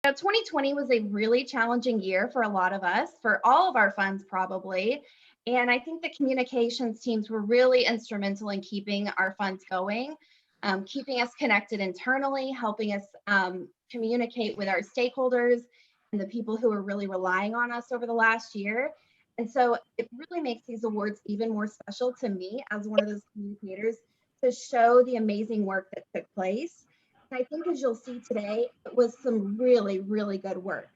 Now, 2020 was a really challenging year for a lot of us, for all of our funds probably. And I think the communications teams were really instrumental in keeping our funds going, keeping us connected internally, helping us communicate with our stakeholders and the people who are really relying on us over the last year. And so it really makes these awards even more special to me as one of those communicators to show the amazing work that took place. And I think as you'll see today, it was some really, really good work.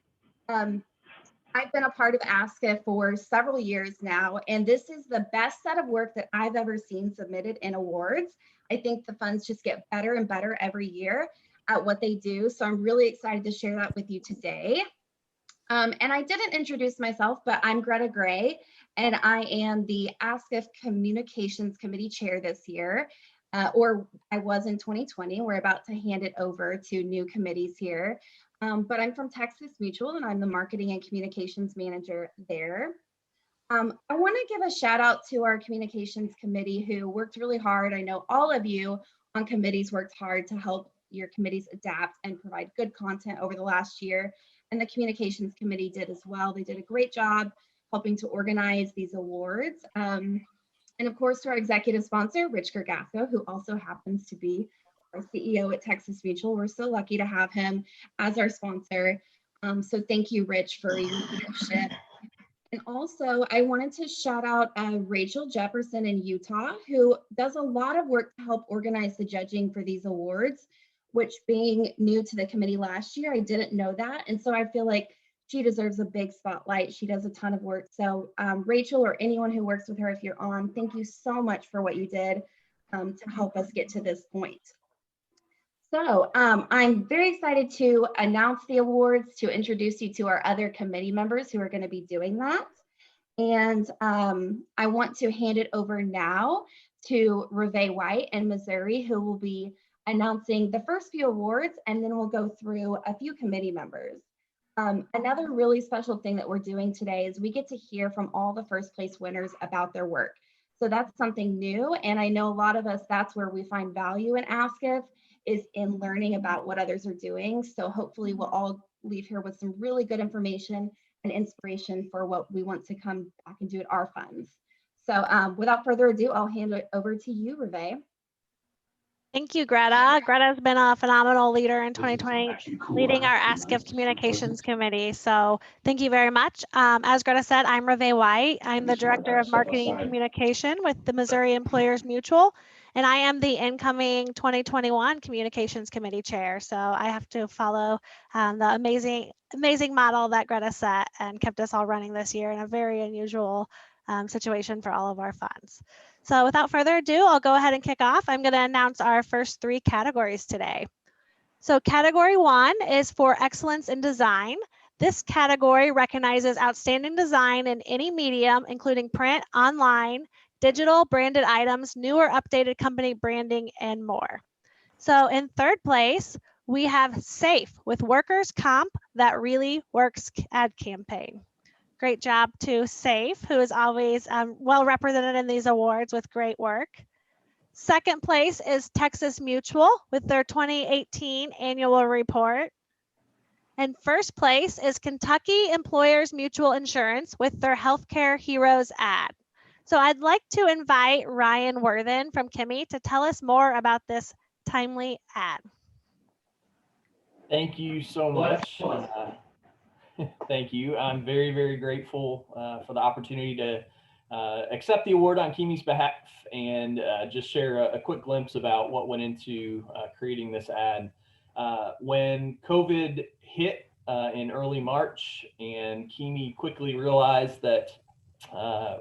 Um, I've been a part of AASCIF for several years now, and this is the best set of work that I've ever seen submitted in awards. I think the funds just get better and better every year at what they do. So I'm really excited to share that with you today. And I didn't introduce myself, but I'm Greta Gray, and I am the AASCIF Communications Committee Chair this year, or I was in 2020. We're about to hand it over to new committees here. But I'm from Texas Mutual, and I'm the Marketing and Communications Manager there. I want to give a shout out to our Communications Committee who worked really hard. I know all of you on committees worked hard to help your committees adapt and provide good content over the last year. And the Communications Committee did as well. They did a great job helping to organize these awards. And of course, to our executive sponsor, Rich Gergasso, who also happens to be our CEO at Texas Mutual. We're so lucky to have him as our sponsor. So thank you, Rich, for your leadership. And also, I wanted to shout out Rachel Jefferson in Utah, who does a lot of work to help organize the judging for these awards, which being new to the committee last year, I didn't know that. And so I feel like she deserves a big spotlight. She does a ton of work. So Rachel or anyone who works with her, if you're on, thank you so much for what you did to help us get to this point. So I'm very excited to announce the awards, to introduce you to our other committee members who are going to be doing that. And I want to hand it over now to Reve White in Missouri, who will be announcing the first few awards, and then we'll go through a few committee members. Another really special thing that we're doing today is we get to hear from all the first place winners about their work. So that's something new. And I know a lot of us, that's where we find value in AASCIF, is in learning about what others are doing. So hopefully we'll all leave here with some really good information and inspiration for what we want to come back and do at our funds. So without further ado, I'll hand it over to you, Reve. Thank you, Greta. Greta's been a phenomenal leader in 2020, leading our AASCIF Communications Committee. So thank you very much. As Greta said, I'm Reve White. I'm the Director of Marketing and Communication with the Missouri Employers Mutual, and I am the incoming 2021 Communications Committee Chair. So I have to follow the amazing model that Greta set and kept us all running this year in a very unusual situation for all of our funds. So without further ado, I'll go ahead and kick off. I'm going to announce our first three categories today. So category 1 is for excellence in design. This category recognizes outstanding design in any medium, including print, online, digital, branded items, new or updated company branding, and more. So in third place, we have SAFE with Workers' Comp That Really Works ad campaign. Great job to SAFE, who is always well represented in these awards with great work. Second place is Texas Mutual with their 2018 annual report. And first place is Kentucky Employers Mutual Insurance with their Healthcare Heroes ad. So I'd like to invite Ryan Worthen from Kimmy to tell us more about this timely ad. Thank you so much. Thank you. I'm very, very grateful for the opportunity to accept the award on Kimmy's behalf and just share a quick glimpse about what went into creating this ad. When COVID hit in early March and Kimmy quickly realized that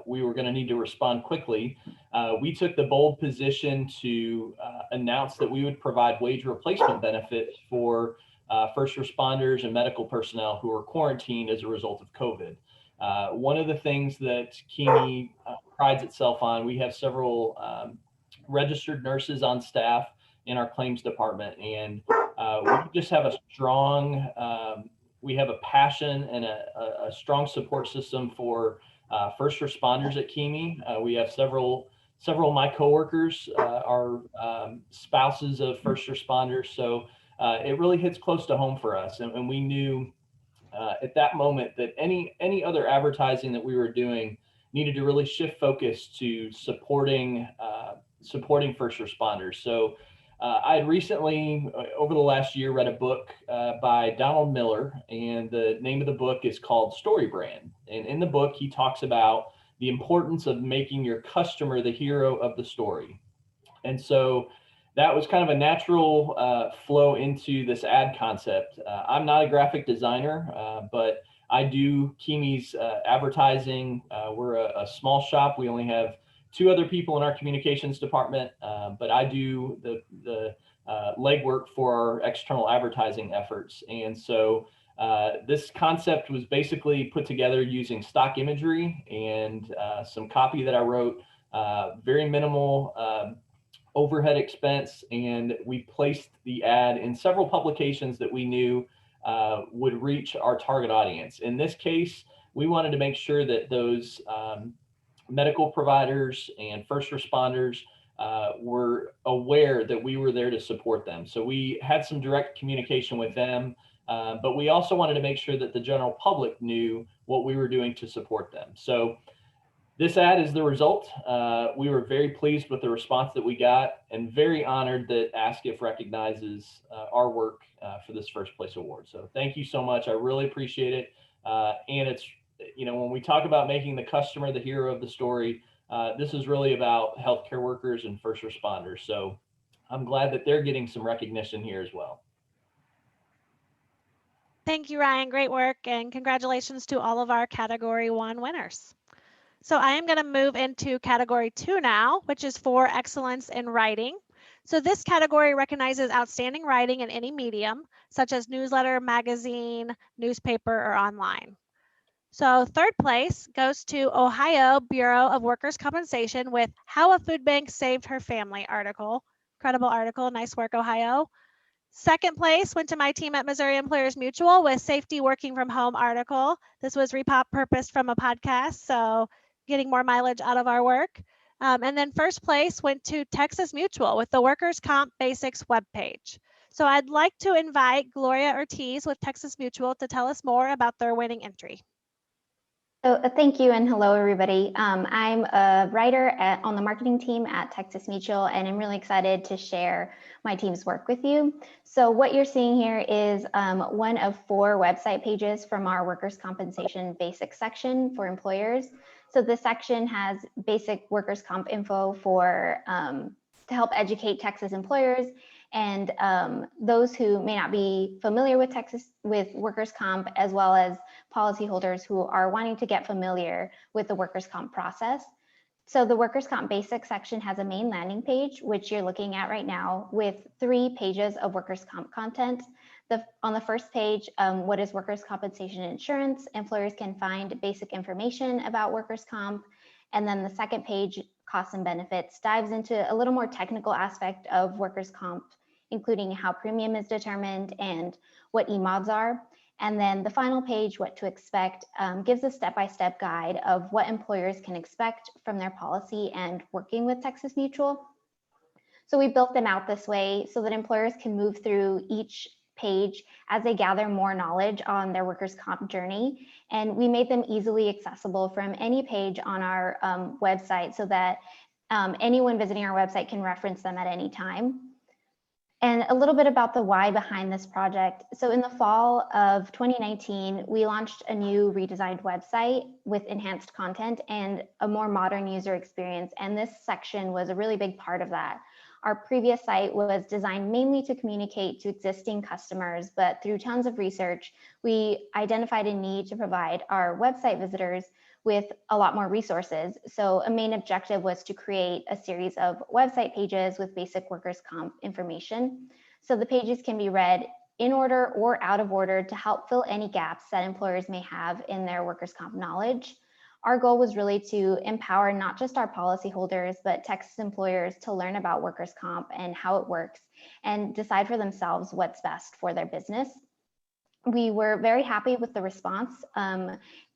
we were going to need to respond quickly, we took the bold position to announce that we would provide wage replacement benefits for first responders and medical personnel who are quarantined as a result of COVID. One of the things that Kimmy prides itself on, we have several registered nurses on staff in our claims department, and we just have a strong, we have a passion and a strong support system for first responders at Kimmy. We have several of my coworkers are spouses of first responders, so it really hits close to home for us. And we knew at that moment that any other advertising that we were doing needed to really shift focus to supporting first responders. So I had recently, over the last year, read a book by Donald Miller, and the name of the book is called Story Brand. And in the book, he talks about the importance of making your customer the hero of the story. And so that was kind of a natural flow into this ad concept. I'm not a graphic designer, but I do Kimi's advertising. We're a small shop. We only have 2 other people in our communications department, but I do the legwork for our external advertising efforts. And so this concept was basically put together using stock imagery and some copy that I wrote, very minimal overhead expense, and we placed the ad in several publications that we knew would reach our target audience. In this case, we wanted to make sure that those medical providers and first responders were aware that we were there to support them. So we had some direct communication with them, but we also wanted to make sure that the general public knew what we were doing to support them. So this ad is the result. We were very pleased with the response that we got and very honored that AASCIF recognizes our work for this first place award. So thank you so much. I really appreciate it. And it's, when we talk about making the customer the hero of the story, this is really about healthcare workers and first responders. So I'm glad that they're getting some recognition here as well. Thank you, Ryan. Great work, and congratulations to all of our Category 1 winners. So I am going to move into Category 2 now, which is for excellence in writing. So this category recognizes outstanding writing in any medium, such as newsletter, magazine, newspaper, or online. So 3rd place goes to Ohio Bureau of Workers' Compensation with How a Food Bank Saved Her Family article. Incredible article. Nice work, Ohio. 2nd place went to my team at Missouri Employers Mutual with Safety Working from Home article. This was repurposed from a podcast, so getting more mileage out of our work. And then 1st place went to Texas Mutual with the Workers' Comp Basics webpage. So I'd like to invite Gloria Ortiz with Texas Mutual to tell us more about their winning entry. So thank you and hello everybody. I'm a writer on the marketing team at Texas Mutual, and I'm really excited to share my team's work with you. So what you're seeing here is one of 4 website pages from our workers' compensation basics section for employers. So this section has basic workers' comp info for to help educate Texas employers and those who may not be familiar with workers' comp, as well as policyholders who are wanting to get familiar with the workers' comp process. So the workers' comp basics section has a main landing page, which you're looking at right now, with 3 pages of workers' comp content. On the first page, what is workers' compensation insurance? Employers can find basic information about workers' comp. And then the 2nd page, costs and benefits, dives into a little more technical aspect of workers' comp, including how premium is determined and what E-mods are. And then the final page, what to expect, gives a step-by-step guide of what employers can expect from their policy and working with Texas Mutual. So we built them out this way so that employers can move through each page as they gather more knowledge on their workers' comp journey. And we made them easily accessible from any page on our website so that anyone visiting our website can reference them at any time. And a little bit about the why behind this project. So in the fall of 2019, we launched a new redesigned website with enhanced content and a more modern user experience. And this section was a really big part of that. Our previous site was designed mainly to communicate to existing customers, but through tons of research, we identified a need to provide our website visitors with a lot more resources. So a main objective was to create a series of website pages with basic workers' comp information. So the pages can be read in order or out of order to help fill any gaps that employers may have in their workers' comp knowledge. Our goal was really to empower not just our policyholders, but Texas employers to learn about workers' comp and how it works and decide for themselves what's best for their business. we were very happy with the response.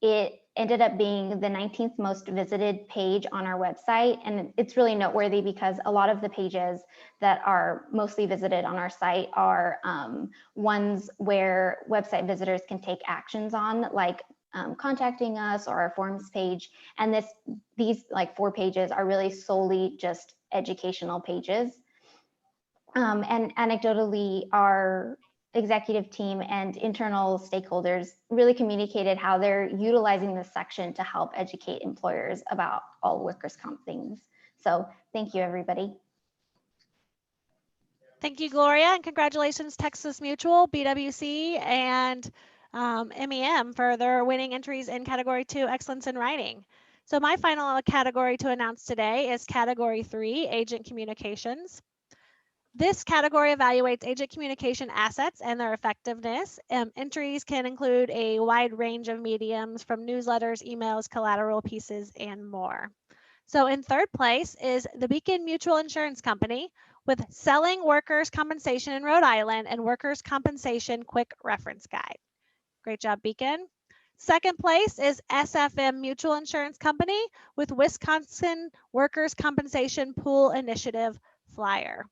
It ended up being the 19th most visited page on our website. And it's really noteworthy because a lot of the pages that are mostly visited on our site are ones where website visitors can take actions on, like contacting us, or our forms page. And these like 4 pages are really solely just educational pages. And anecdotally, our executive team and internal stakeholders really communicated how they're utilizing this section to help educate employers about all workers' comp things. So thank you, everybody. Thank you, Gloria, and congratulations, Texas Mutual, BWC, and MEM for their winning entries in Category 2, Excellence in Writing. So my final category to announce today is Category 3, Agent Communications. This category evaluates agent communication assets and their effectiveness. Entries can include a wide range of mediums, from newsletters, emails, collateral pieces, and more. So in third place is the Beacon Mutual Insurance Company with Selling Workers' Compensation in Rhode Island and Workers' Compensation Quick Reference Guide. Great job, Beacon. Second place is SFM Mutual Insurance Company with Wisconsin Workers' Compensation Pool Initiative Flyer.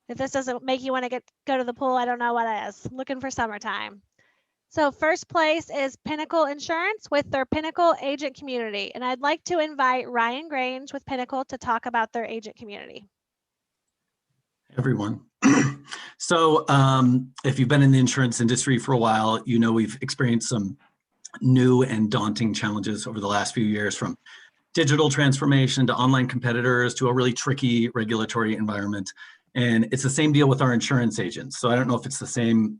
If this doesn't make you want to go to the pool, I don't know what is. Looking for summertime. So first place is Pinnacle Insurance with their Pinnacle Agent Community. And I'd like to invite Ryan Grange with Pinnacle to talk about their agent community. Everyone. So if you've been in the insurance industry for a while, you know we've experienced some new and daunting challenges over the last few years, from digital transformation to online competitors to a really tricky regulatory environment. And it's the same deal with our insurance agents. So I don't know if it's the same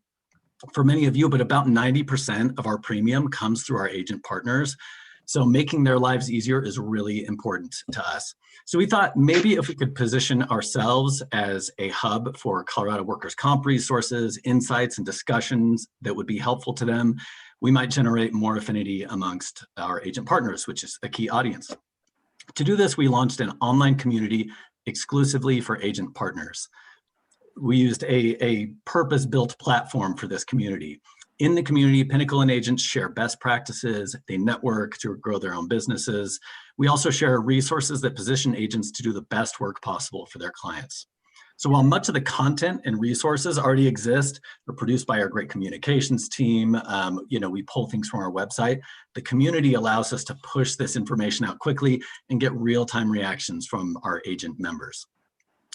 for many of you, but about 90% of our premium comes through our agent partners. So making their lives easier is really important to us. So we thought maybe if we could position ourselves as a hub for Colorado workers' comp resources, insights, and discussions that would be helpful to them, we might generate more affinity amongst our agent partners, which is a key audience. To do this, we launched an online community exclusively for agent partners. We used a purpose-built platform for this community. In the community, Pinnacle and agents share best practices, they network to grow their own businesses. We also share resources that position agents to do the best work possible for their clients. So while much of the content and resources already exist, they're produced by our great communications team, we pull things from our website, the community allows us to push this information out quickly and get real-time reactions from our agent members.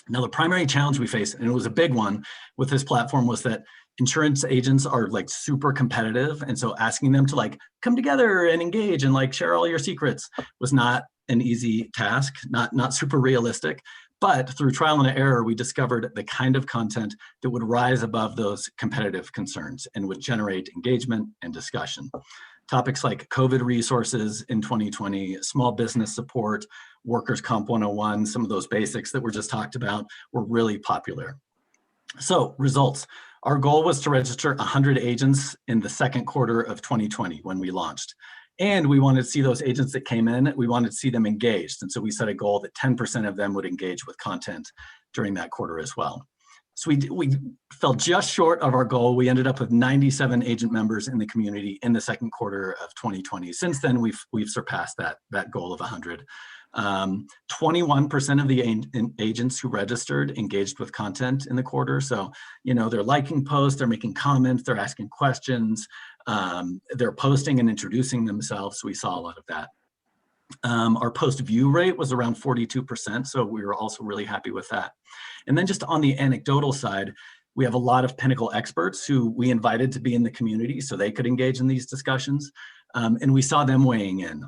Now, the primary challenge we face, and it was a big one with this platform, was that insurance agents are like super competitive. And so asking them to like come together and engage and like share all your secrets was not an easy task, not super realistic. But through trial and error, we discovered the kind of content that would rise above those competitive concerns and would generate engagement and discussion. Topics like COVID resources in 2020, small business support, workers' comp 101, some of those basics that were just talked about were really popular. So results. Our goal was to register 100 agents in the second quarter of 2020 when we launched. And we wanted to see those agents that came in, we wanted to see them engaged. And so we set a goal that 10% of them would engage with content during that quarter as well. So we fell just short of our goal. We ended up with 97 agent members in the community in the second quarter of 2020. Since then, we've surpassed that goal of 100. 21% of the agents who registered engaged with content in the quarter. So, they're liking posts, they're making comments, they're asking questions, they're posting and introducing themselves. So we saw a lot of that. Our post view rate was around 42%. So we were also really happy with that. And then just on the anecdotal side, we have a lot of Pinnacle experts who we invited to be in the community so they could engage in these discussions. And we saw them weighing in.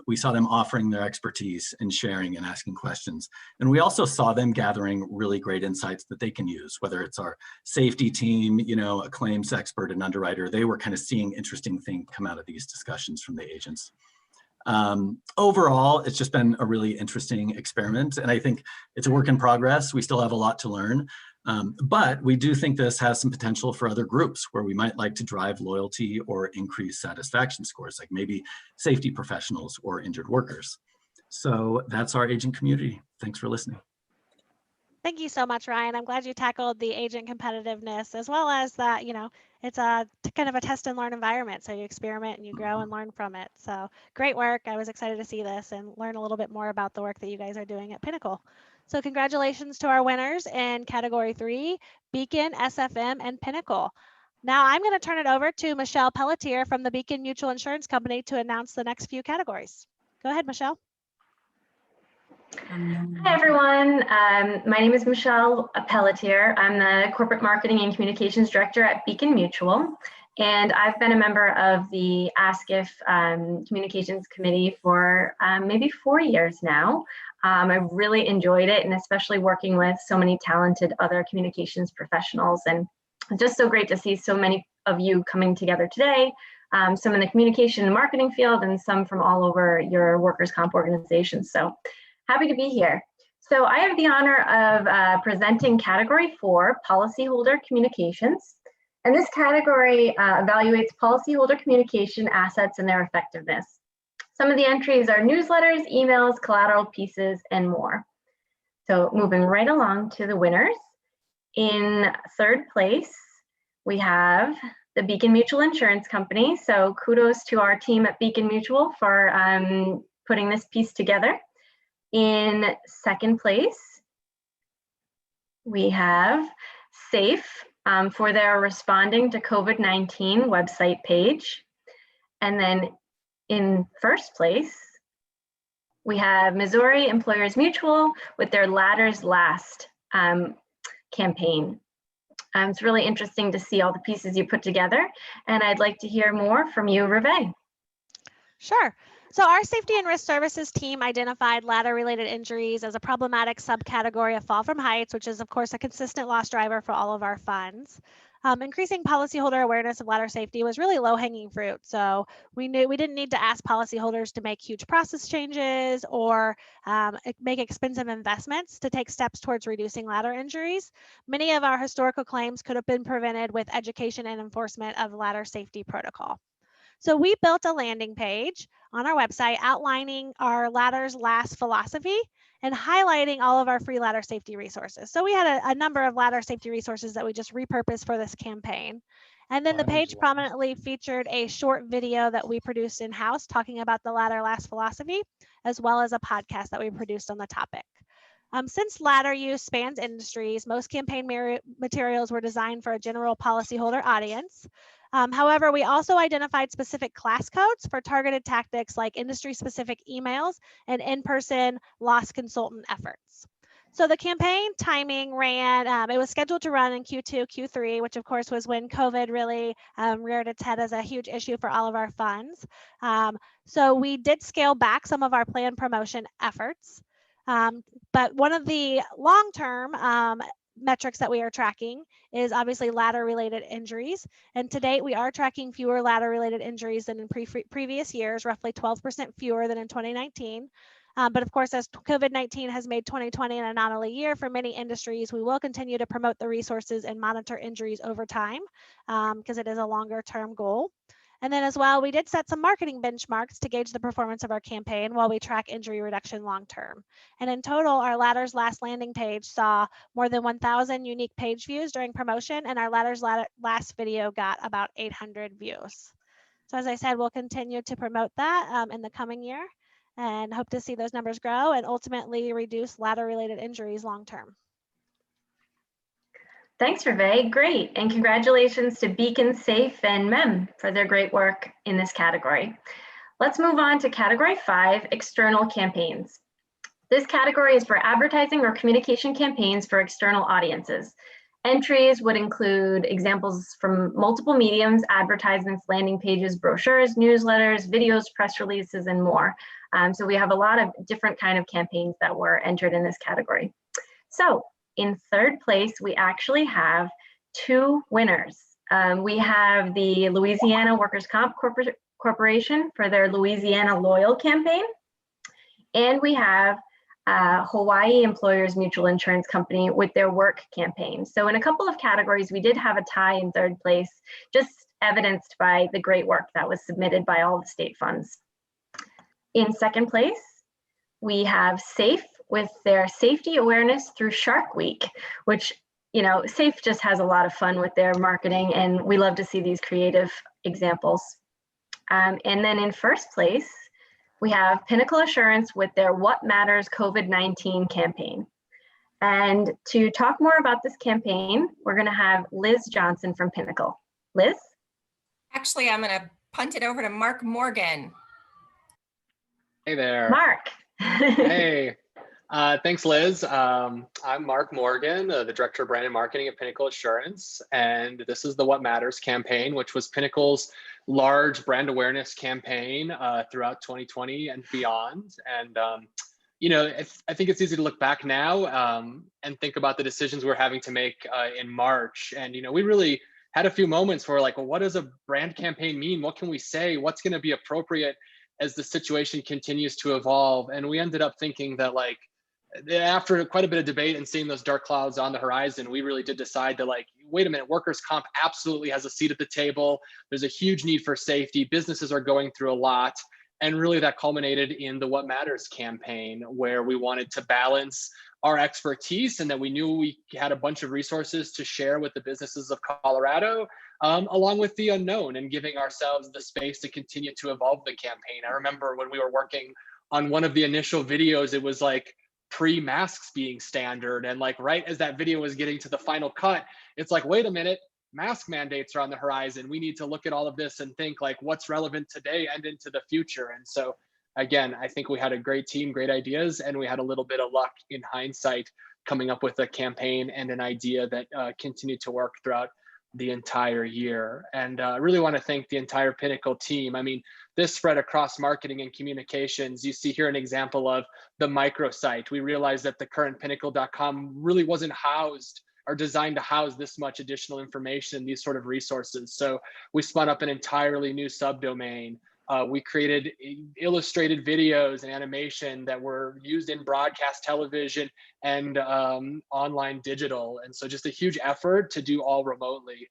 We saw them offering their expertise and sharing and asking questions. And we also saw them gathering really great insights that they can use, whether it's our safety team, a claims expert, an underwriter. They were kind of seeing interesting things come out of these discussions from the agents. Overall, it's just been a really interesting experiment. And I think it's a work in progress. We still have a lot to learn. But we do think this has some potential for other groups where we might like to drive loyalty or increase satisfaction scores, like maybe safety professionals or injured workers. So that's our agent community. Thanks for listening. Thank you so much, Ryan. I'm glad you tackled the agent competitiveness as well as that, it's kind of a test and learn environment. So you experiment and you grow and learn from it. So great work. I was excited to see this and learn a little bit more about the work that you guys are doing at Pinnacle. So congratulations to our winners in category 3, Beacon, SFM, and Pinnacle. Now I'm going to turn it over to Michelle Pelletier from the Beacon Mutual Insurance Company to announce the next few categories. Go ahead, Michelle. Hi, everyone. My name is Michelle Pelletier. I'm the Corporate Marketing and Communications Director at Beacon Mutual, and I've been a member of the AASCIF Communications Committee for maybe 4 years now. I really enjoyed it, and especially working with so many talented other communications professionals. And it's just so great to see so many of you coming together today, some in the communication and marketing field, and some from all over your workers' comp organizations. So happy to be here. So I have the honor of presenting category 4, policyholder communications. And this category evaluates policyholder communication assets and their effectiveness. Some of the entries are newsletters, emails, collateral pieces, and more. So moving right along to the winners. In 3rd place, we have the Beacon Mutual Insurance Company. So kudos to our team at Beacon Mutual for putting this piece together. In 2nd place, we have SAFE for their Responding to COVID-19 website page. And then in 1st place, we have Missouri Employers Mutual with their Ladders Last campaign. It's really interesting to see all the pieces you put together, and I'd like to hear more from you, Reve. Sure. So our safety and risk services team identified ladder-related injuries as a problematic subcategory of fall from heights, which is of course a consistent loss driver for all of our funds. Increasing policyholder awareness of ladder safety was really low-hanging fruit. So we knew we didn't need to ask policyholders to make huge process changes or make expensive investments to take steps towards reducing ladder injuries. Many of our historical claims could have been prevented with education and enforcement of ladder safety protocol. So we built a landing page on our website outlining our Ladders Last philosophy and highlighting all of our free ladder safety resources. So we had a number of ladder safety resources that we just repurposed for this campaign. And then the page prominently featured a short video that we produced in-house talking about the Ladder Last philosophy, as well as a podcast that we produced on the topic. Since ladder use spans industries, most campaign materials were designed for a general policyholder audience. However, we also identified specific class codes for targeted tactics like industry-specific emails and in-person loss consultant efforts. So the campaign timing ran, it was scheduled to run in Q2, Q3, which of course was when COVID really reared its head as a huge issue for all of our funds. So we did scale back some of our planned promotion efforts. But one of the long-term metrics that we are tracking is obviously ladder-related injuries. And to date, we are tracking fewer ladder-related injuries than in previous years, roughly 12% fewer than in 2019. But of course, as COVID-19 has made 2020 an anomaly year for many industries, we will continue to promote the resources and monitor injuries over time because it is a longer-term goal. And then as well, we did set some marketing benchmarks to gauge the performance of our campaign while we track injury reduction long-term. And in total, our Ladders Last landing page saw more than 1,000 unique page views during promotion, and our Ladders Last video got about 800 views. So as I said, we'll continue to promote that in the coming year and hope to see those numbers grow and ultimately reduce ladder-related injuries long-term. Thanks, Reve. Great. And congratulations to Beacon, SAFE, and MEM for their great work in this category. Let's move on to category 5, external campaigns. This category is for advertising or communication campaigns for external audiences. Entries would include examples from multiple mediums, advertisements, landing pages, brochures, newsletters, videos, press releases, and more. So we have a lot of different kind of campaigns that were entered in this category. So in 3rd place, we actually have 2 winners. We have the Louisiana Workers' Comp Corporation for their Louisiana Loyal campaign. And we have Hawaii Employers Mutual Insurance Company with their work campaign. So in a couple of categories, we did have a tie in 3rd place, just evidenced by the great work that was submitted by all the state funds. In 2nd place, we have SAFE with their safety awareness through Shark Week, which, you know, SAFE just has a lot of fun with their marketing, and we love to see these creative examples. And then in first place, we have Pinnacle Assurance with their What Matters COVID-19 campaign. And to talk more about this campaign, we're going to have Liz Johnson from Pinnacle. Liz? Actually, I'm going to punt it over to Mark Morgan. Hey there. Mark. Hey. Thanks, Liz. I'm Mark Morgan, the Director of Brand and Marketing at Pinnacle Assurance. And this is the What Matters campaign, which was Pinnacle's large brand awareness campaign throughout 2020 and beyond. And, you know, I think it's easy to look back now and think about the decisions we're having to make in March. And, you know, we really had a few moments where like, well, what does a brand campaign mean? What can we say? What's going to be appropriate as the situation continues to evolve? And we ended up thinking that, like, after quite a bit of debate and seeing those dark clouds on the horizon, we really did decide to, like, wait a minute, workers' comp absolutely has a seat at the table. There's a huge need for safety. Businesses are going through a lot. And really that culminated in the What Matters campaign, where we wanted to balance our expertise and that we knew we had a bunch of resources to share with the businesses of Colorado, along with the unknown, and giving ourselves the space to continue to evolve the campaign. I remember when we were working on one of the initial videos, it was like pre-masks being standard. And like right as that video was getting to the final cut, it's like, wait a minute, mask mandates are on the horizon. We need to look at all of this and think like what's relevant today and into the future. And so again, I think we had a great team, great ideas, and we had a little bit of luck in hindsight coming up with a campaign and an idea that continued to work throughout the entire year. And I really want to thank the entire Pinnacle team. I mean, this spread across marketing and communications. You see here an example of the microsite. We realized that the current pinnacle.com really wasn't housed or designed to house this much additional information, these sort of resources. So we spun up an entirely new subdomain. We created illustrated videos and animation that were used in broadcast television and online digital. And so just a huge effort to do all remotely.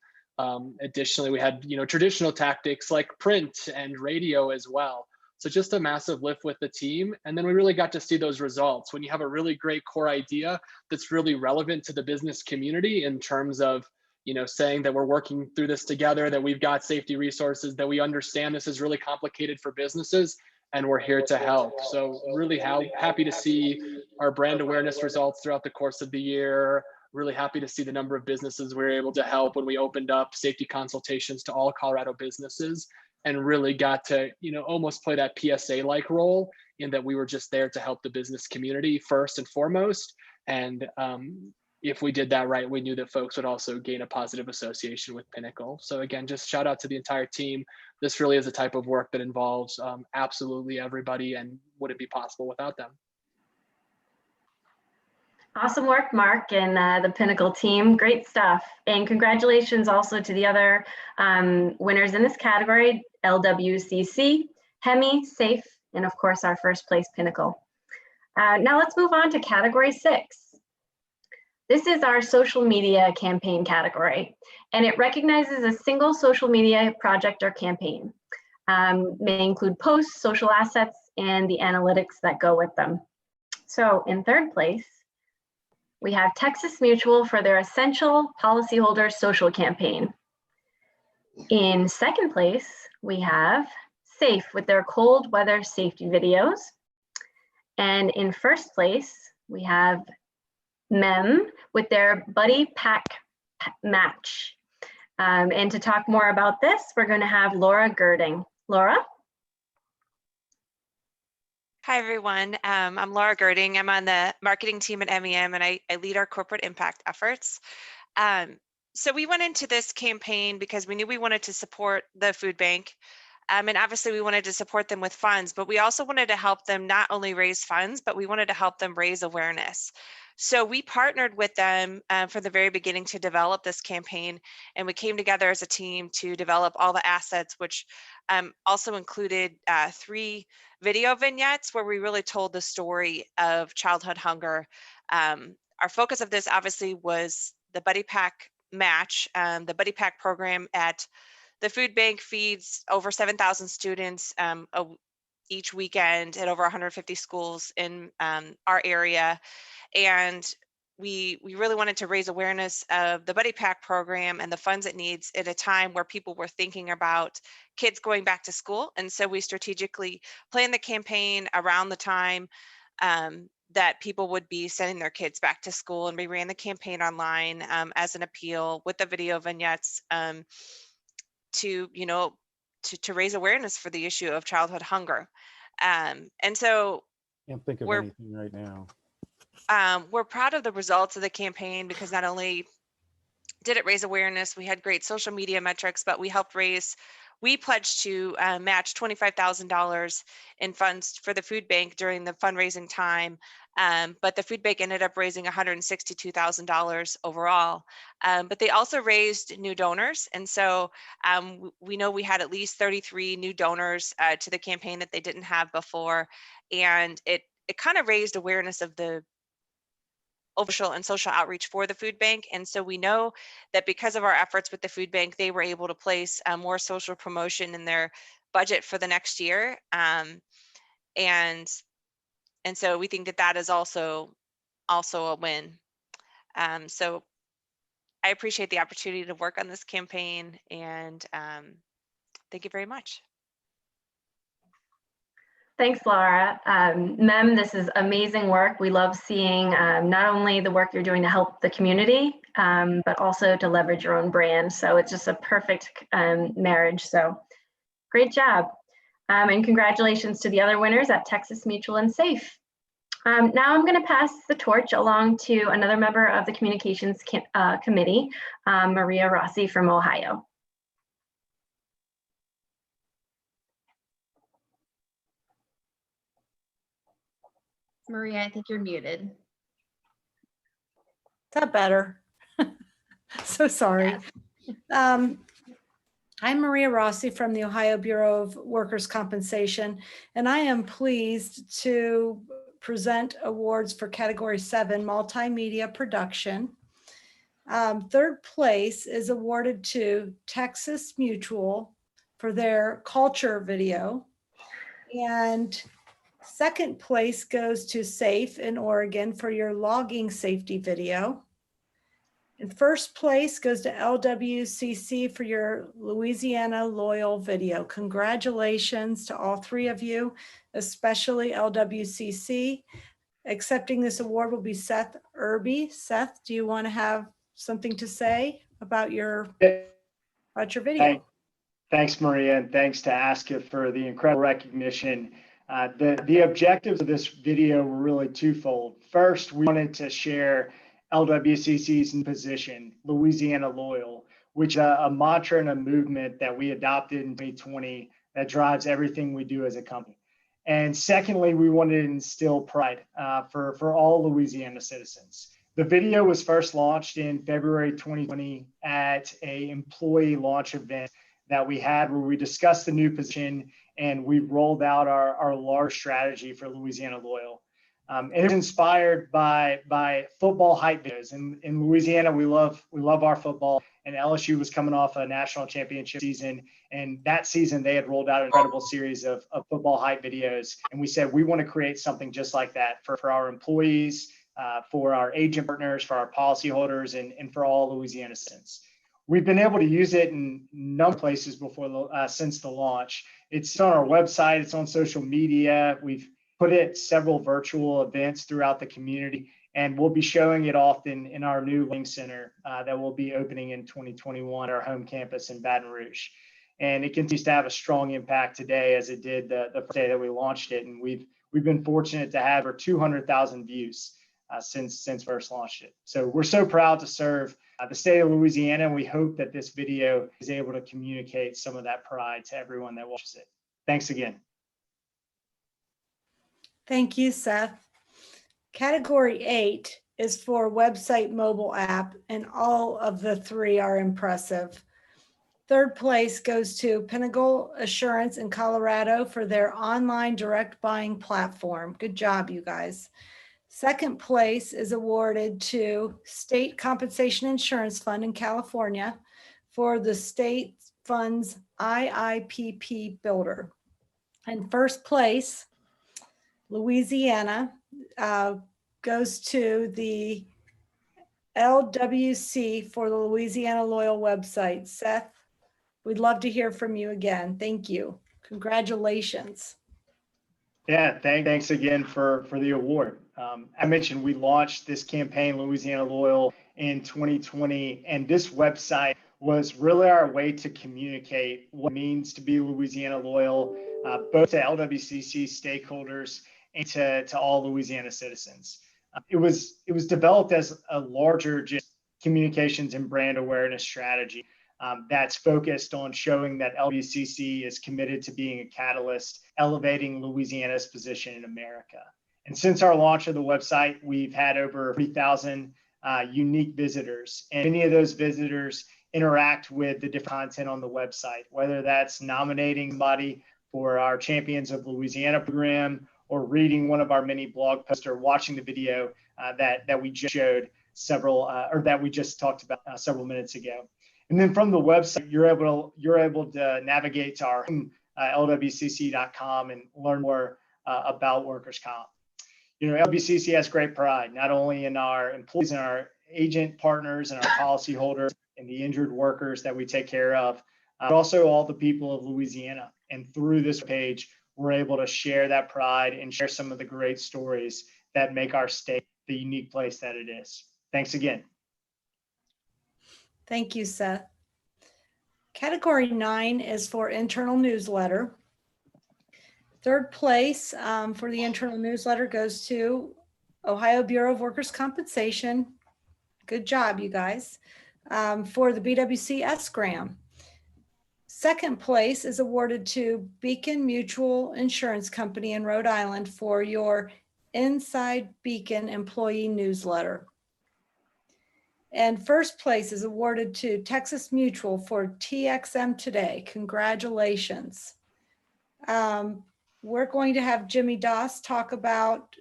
Additionally, we had, you know, traditional tactics like print and radio as well. So just a massive lift with the team. And then we really got to see those results. When you have a really great core idea that's really relevant to the business community in terms of, you know, saying that we're working through this together, that we've got safety resources, that we understand this is really complicated for businesses, and we're here to help. So really happy to see our brand awareness results throughout the course of the year. Really happy to see the number of businesses we were able to help when we opened up safety consultations to all Colorado businesses, and really got to, you know, almost play that PSA-like role in that we were just there to help the business community first and foremost. And if we did that right, we knew that folks would also gain a positive association with Pinnacle. So again, just shout out to the entire team. This really is a type of work that involves absolutely everybody, and wouldn't be possible without them. Awesome work, Mark, and the Pinnacle team. Great stuff. And congratulations also to the other winners in this category, LWCC, Hemi, SAFE, and of course our first place Pinnacle. Now let's move on to category 6. This is our social media campaign category, and it recognizes a single social media project or campaign. May include posts, social assets, and the analytics that go with them. So in third place, we have Texas Mutual for their Essential Policyholder Social Campaign. In second place, we have SAFE with their cold weather safety videos. And in first place, we have MEM with their Buddy Pack Match. And to talk more about this, we're going to have Laura Girding. Laura? Hi, everyone. I'm Laura Girding. I'm on the marketing team at MEM, and I lead our corporate impact efforts. So we went into this campaign because we knew we wanted to support the food bank. And obviously we wanted to support them with funds, but we also wanted to help them not only raise funds, but we wanted to help them raise awareness. So we partnered with them from the very beginning to develop this campaign, and we came together as a team to develop all the assets, which also included 3 video vignettes where we really told the story of childhood hunger. Our focus of this obviously was the Buddy Pack Match. The Buddy Pack program at the food bank feeds over 7,000 students each weekend at over 150 schools in our area. And we really wanted to raise awareness of the Buddy Pack program and the funds it needs at a time where people were thinking about kids going back to school. And so we strategically planned the campaign around the time that people would be sending their kids back to school, and we ran the campaign online as an appeal with the video vignettes to, you know, to raise awareness for the issue of childhood hunger. And so Can't think of we're anything right now. we're proud of the results of the campaign, because not only did it raise awareness, we had great social media metrics, but we pledged to match $25,000 in funds for the food bank during the fundraising time. But the food bank ended up raising $162,000 overall. But they also raised new donors. And so we know we had at least 33 new donors to the campaign that they didn't have before. And it kind of raised awareness of the official and social outreach for the food bank. And so we know that because of our efforts with the food bank, they were able to place more social promotion in their budget for the next year. And so we think that that is also a win. So I appreciate the opportunity to work on this campaign, and thank you very much. Thanks, Laura. Mem, this is amazing work. We love seeing not only the work you're doing to help the community, but also to leverage your own brand. So it's just a perfect marriage. So great job. And congratulations to the other winners at Texas Mutual and SAFE. Now I'm going to pass the torch along to another member of the Communications Committee, Maria Rossi from Ohio. Maria, I think you're muted. Is that better? So sorry. Yes. I'm Maria Rossi from the Ohio Bureau of Workers' Compensation, and I am pleased to present awards for Category 7 Multimedia Production. Third place is awarded to Texas Mutual for their culture video, and second place goes to SAFE in Oregon for your logging safety video. And first place goes to LWCC for your Louisiana Loyal video. Congratulations to all three of you, especially LWCC. Accepting this award will be Seth Irby. Seth, do you want to have something to say about your video? Thanks, Maria, and thanks to AASCIF for the incredible recognition. The objectives of this video were really twofold. First, we wanted to share LWCC's position, Louisiana Loyal, which is a mantra and a movement that we adopted in 2020 that drives everything we do as a company. And secondly, we wanted to instill pride for all Louisiana citizens. The video was first launched in February 2020 at an employee launch event that we had, where we discussed the new position and we rolled out our large strategy for Louisiana Loyal. And it was inspired by football hype videos. In Louisiana, we love our football, and LSU was coming off a national championship season. And that season, they had rolled out an incredible series of football hype videos. And we said, we want to create something just like that for our employees, for our agent partners, for our policyholders, and for all Louisiana citizens. We've been able to use it in a number of places since the launch. It's on our website, it's on social media. We've put it at several virtual events throughout the community, and we'll be showing it often in our new Link Center that will be opening in 2021, our home campus in Baton Rouge. And it continues to have a strong impact today, as it did the first day that we launched it. And we've been fortunate to have over 200,000 views since first launched it. So we're so proud to serve the state of Louisiana, and we hope that this video is able to communicate some of that pride to everyone that watches it. Thanks again. Thank you, Seth. Category 8 is for website mobile app, and all of the three are impressive. Third place goes to Pinnacle Assurance in Colorado for their online direct buying platform. Good job, you guys. Second place is awarded to State Compensation Insurance Fund in California for the state fund's IIPP builder. In first place, Louisiana, goes to the LWC for the Louisiana Loyal website. Seth, we'd love to hear from you again. Thank you. Congratulations. Yeah, thanks again for the award. I mentioned we launched this campaign, Louisiana Loyal, in 2020, and this website was really our way to communicate what it means to be Louisiana Loyal, both to LWCC stakeholders and to all Louisiana citizens. It was developed as a larger just communications and brand awareness strategy that's focused on showing that LWCC is committed to being a catalyst, elevating Louisiana's position in America. And since our launch of the website, we've had over 3,000 unique visitors, and many of those visitors interact with the different content on the website, whether that's nominating somebody for our Champions of Louisiana program, or reading one of our many blog posts, or watching the video that we just showed or that we just talked about several minutes ago. And then from the website, you're able to navigate to our lwcc.com and learn more about workers' comp. You know, LWCC has great pride, not only in our employees and our agent partners and our policyholders and the injured workers that we take care of, but also all the people of Louisiana. And through this page, we're able to share that pride and share some of the great stories that make our state the unique place that it is. Thanks again. Thank you, Seth. Category 9 is for internal newsletter. Third place for the internal newsletter goes to Ohio Bureau of Workers' Compensation. Good job, you guys, for the BWC S-Gram. Second place is awarded to Beacon Mutual Insurance Company in Rhode Island for your Inside Beacon employee newsletter. And first place is awarded to Texas Mutual for TXM Today. Congratulations. We're going to have Jimmy Doss talk about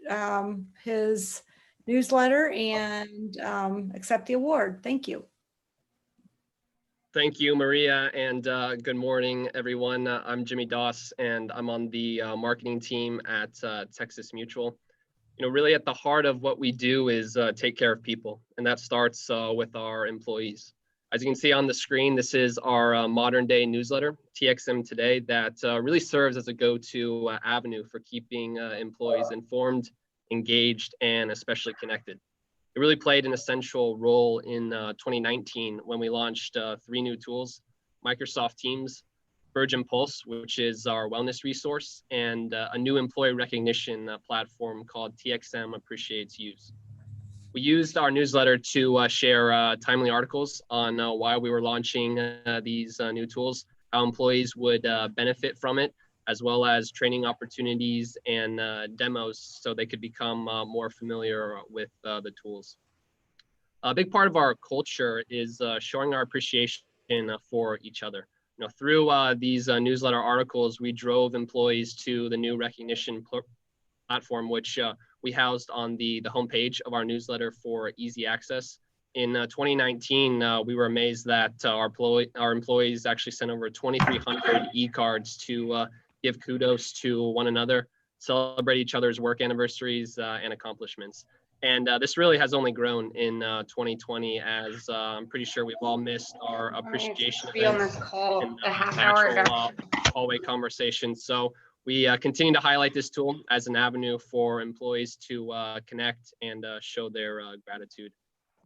his newsletter and accept the award. Thank you. Thank you, Maria, and good morning, everyone. I'm Jimmy Doss, and I'm on the marketing team at Texas Mutual. You know, really at the heart of what we do is take care of people, and that starts with our employees. As you can see on the screen, this is our modern day newsletter, TXM Today, that really serves as a go-to avenue for keeping employees informed, engaged, and especially connected. It really played an essential role in 2019 when we launched 3 new tools: Microsoft Teams, Virgin Pulse, which is our wellness resource, and a new employee recognition platform called TXM Appreciates Use. We used our newsletter to share timely articles on why we were launching these new tools, how employees would benefit from it, as well as training opportunities and demos so they could become more familiar with the tools. A big part of our culture is showing our appreciation for each other. You know, through these newsletter articles, we drove employees to the new recognition platform, which we housed on the homepage of our newsletter for easy access. In 2019, we were amazed that our employees actually sent over 2,300 e-cards to give kudos to one another, celebrate each other's work anniversaries and accomplishments. And this really has only grown in 2020, as I'm pretty sure we've all missed our appreciation events and natural hallway conversations. So we continue to highlight this tool as an avenue for employees to connect and show their gratitude.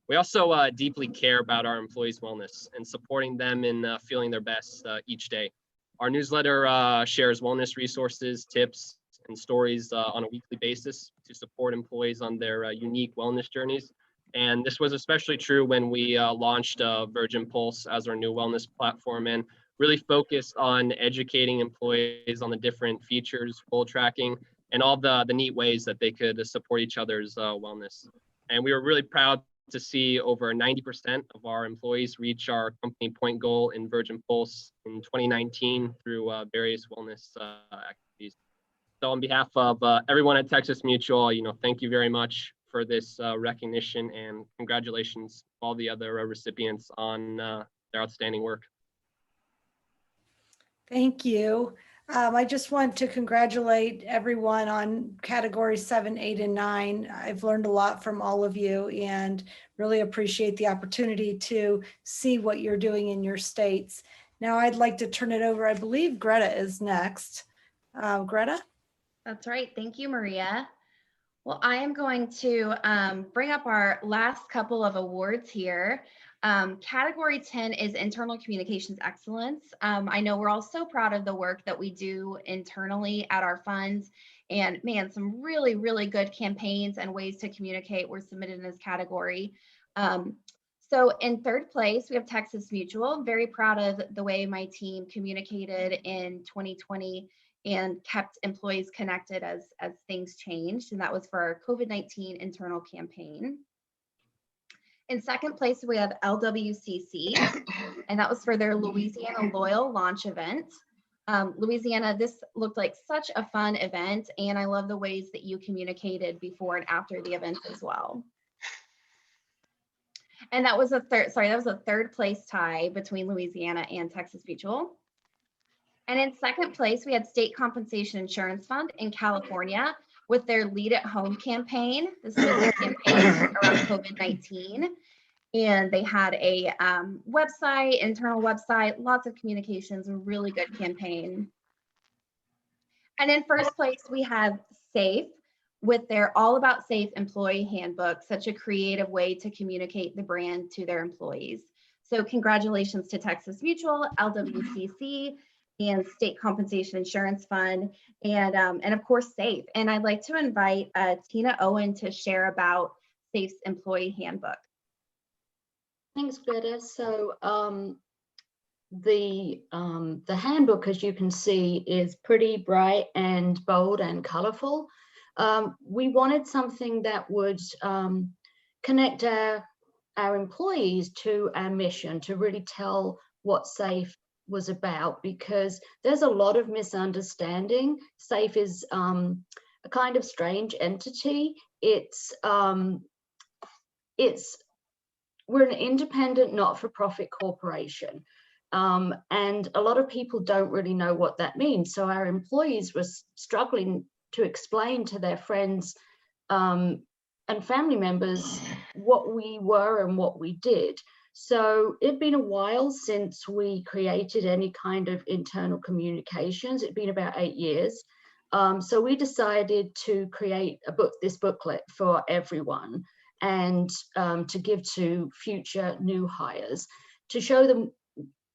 We also deeply care about our employees' wellness and supporting them in feeling their best each day. Our newsletter shares wellness resources, tips, and stories on a weekly basis to support employees on their unique wellness journeys. And this was especially true when we launched Virgin Pulse as our new wellness platform, and really focused on educating employees on the different features, goal tracking, and all the neat ways that they could support each other's wellness. And we were really proud to see over 90% of our employees reach our company point goal in Virgin Pulse in 2019 through various wellness activities. So on behalf of everyone at Texas Mutual, thank you very much for this recognition, and congratulations to all the other recipients on their outstanding work. Thank you. I just want to congratulate everyone on category 7, 8, and 9. I've learned a lot from all of you and really appreciate the opportunity to see what you're doing in your states. Now I'd like to turn it over. I believe Greta is next. Greta? That's right. Thank you, Maria. Well, I am going to bring up our last couple of awards here. Category 10 is Internal Communications Excellence. I know we're all so proud of the work that we do internally at our funds, and man, some really, really good campaigns and ways to communicate were submitted in this category. So in third place, we have Texas Mutual. Very proud of the way my team communicated in 2020 and kept employees connected as things changed. And that was for our COVID-19 internal campaign. In second place, we have LWCC, and that was for their Louisiana Loyal launch event. Louisiana, this looked like such a fun event, and I love the ways that you communicated before and after the event as well. And that was a third place tie between Louisiana and Texas Mutual. And in second place, we had State Compensation Insurance Fund in California with their Lead at Home campaign. This was a campaign around COVID-19. And they had a website, internal website, lots of communications, a really good campaign. And in first place, we have SAFE with their All About Safe Employee Handbook, such a creative way to communicate the brand to their employees. So congratulations to Texas Mutual, LWCC, and State Compensation Insurance Fund, and of course SAFE. And I'd like to invite Tina Owen to share about SAFE's Employee Handbook. Thanks, Greta. So the handbook, as you can see, is pretty bright and bold and colorful. We wanted something that would connect our employees to our mission, to really tell what SAFE was about, because there's a lot of misunderstanding. SAFE is a kind of strange entity. We're an independent, not-for-profit corporation. And a lot of people don't really know what that means. So our employees were struggling to explain to their friends and family members what we were and what we did. So it'd been a while since we created any kind of internal communications. It'd been about 8 years. So we decided to create this booklet for everyone and to give to future new hires to show them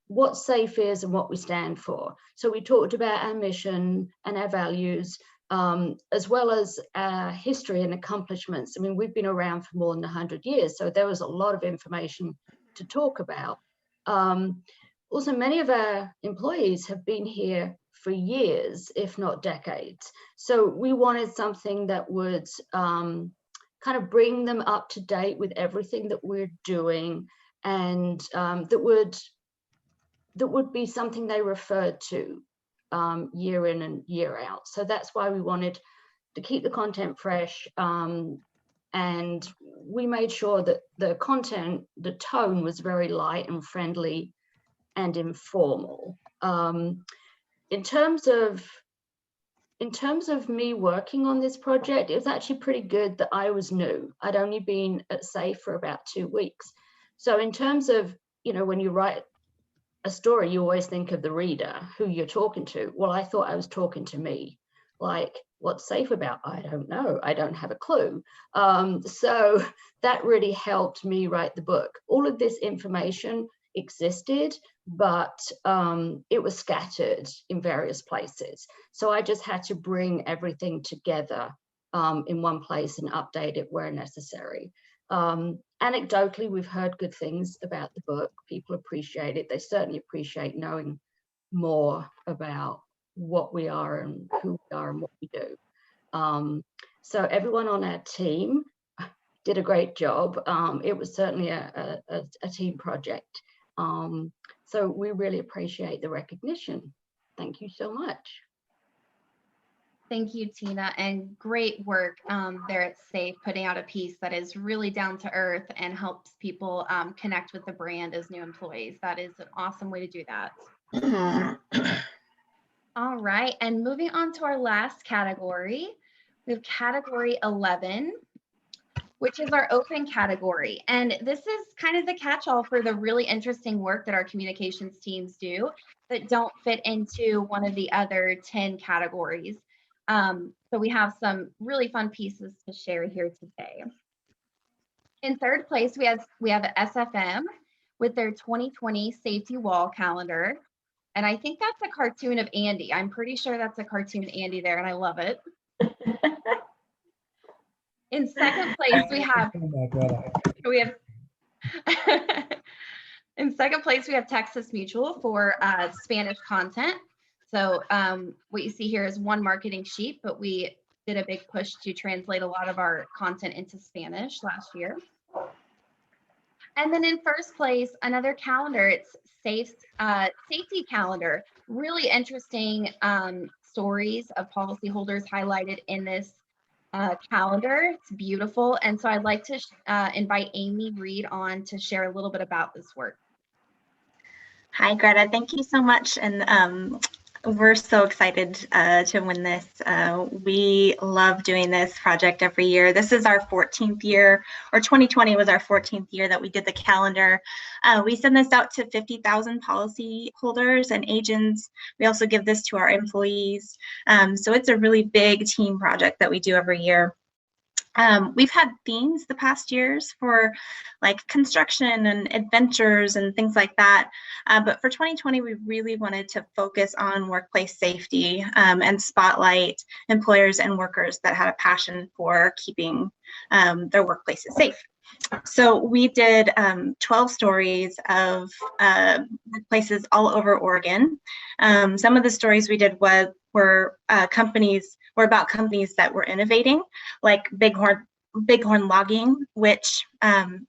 what SAFE is and what we stand for. So we talked about our mission and our values, as well as our history and accomplishments. I mean, we've been around for more than 100 years, so there was a lot of information to talk about. Also, many of our employees have been here for years, if not decades. So we wanted something that would kind of bring them up to date with everything that we're doing, and that would be something they referred to year in and year out. So that's why we wanted to keep the content fresh. And we made sure that the content, the tone was very light and friendly and informal. In terms of me working on this project, it was actually pretty good that I was new. I'd only been at SAFE for about 2 weeks. So in terms of, when you write a story, you always think of the reader, who you're talking to. Well, I thought I was talking to me. Like, what's SAFE about? I don't know. I don't have a clue. So that really helped me write the book. All of this information existed, but it was scattered in various places. So I just had to bring everything together in one place and update it where necessary. Anecdotally, we've heard good things about the book. People appreciate it. They certainly appreciate knowing more about what we are and who we are and what we do. So everyone on our team did a great job. It was certainly a team project. So we really appreciate the recognition. Thank you so much. Thank you, Tina, and great work there at SAFE, putting out a piece that is really down to earth and helps people connect with the brand as new employees. That is an awesome way to do that. All right, and moving on to our last category, we have category 11, which is our open category. And this is kind of the catch-all for the really interesting work that our communications teams do that don't fit into one of the other 10 categories. So we have some really fun pieces to share here today. In third place, we have SFM with their 2020 safety wall calendar. And I think that's a cartoon of Andy. I'm pretty sure that's a cartoon of Andy there, and I love it. In second place, we have in second place, we have Texas Mutual for Spanish content. So what you see here is one marketing sheet, but we did a big push to translate a lot of our content into Spanish last year. And then in first place, another calendar, it's safety calendar. Really interesting stories of policyholders highlighted in this calendar. It's beautiful. And so I'd like to invite Amy Reed on to share a little bit about this work. Hi, Greta. Thank you so much. And we're so excited to win this. We love doing this project every year. This is our 14th year, or 2020 was our 14th year that we did the calendar. We send this out to 50,000 policy holders and agents. We also give this to our employees. So it's a really big team project that we do every year. We've had themes the past years for like construction and adventures and things like that. But for 2020, we really wanted to focus on workplace safety and spotlight employers and workers that had a passion for keeping their workplaces safe. So we did 12 stories of workplaces all over Oregon. Some of the stories we did were about companies that were innovating, like Bighorn Logging, which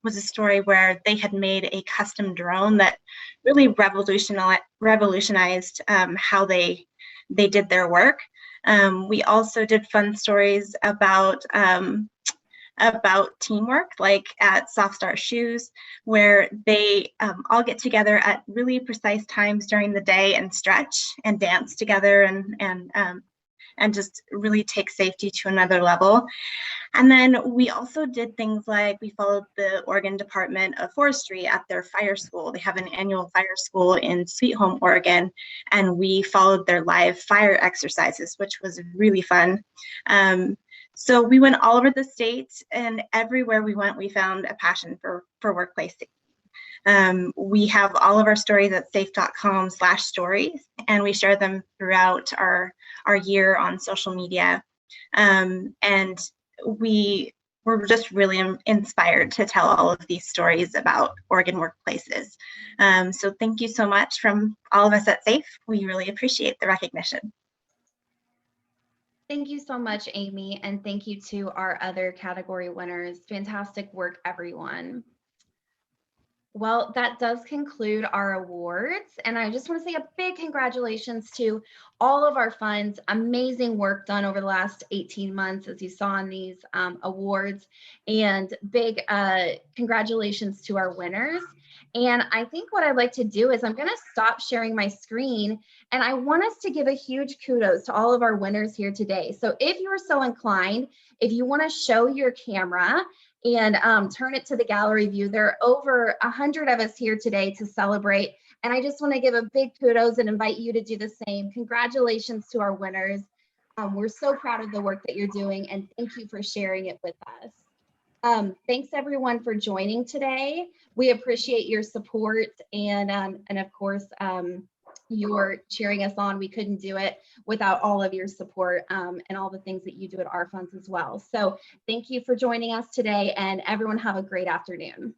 was a story where they had made a custom drone that really revolutionized how they did their work. We also did fun stories about teamwork, like at Soft Start Shoes, where they all get together at really precise times during the day and stretch and dance together and just really take safety to another level. And then we also did things like we followed the Oregon Department of Forestry at their fire school. They have an annual fire school in Sweet Home, Oregon, and we followed their live fire exercises, which was really fun. So we went all over the state, and everywhere we went, we found a passion for workplace safety. We have all of our stories at safe.com/stories, and we share them throughout our year on social media. And we were just really inspired to tell all of these stories about Oregon workplaces. So thank you so much from all of us at SAFE. We really appreciate the recognition. Thank you so much, Amy, and thank you to our other category winners. Fantastic work, everyone. Well, that does conclude our awards, and I just want to say a big congratulations to all of our funds. Amazing work done over the last 18 months, as you saw in these awards, and big congratulations to our winners. And I think what I'd like to do is I'm going to stop sharing my screen, and I want us to give a huge kudos to all of our winners here today. So if you're so inclined, if you want to show your camera and turn it to the gallery view, there are over 100 of us here today to celebrate. And I just want to give a big kudos and invite you to do the same. Congratulations to our winners. We're so proud of the work that you're doing, and thank you for sharing it with us. Thanks everyone for joining today. We appreciate your support and of course, your cheering us on. We couldn't do it without all of your support and all the things that you do at our funds as well. So thank you for joining us today, and everyone have a great afternoon.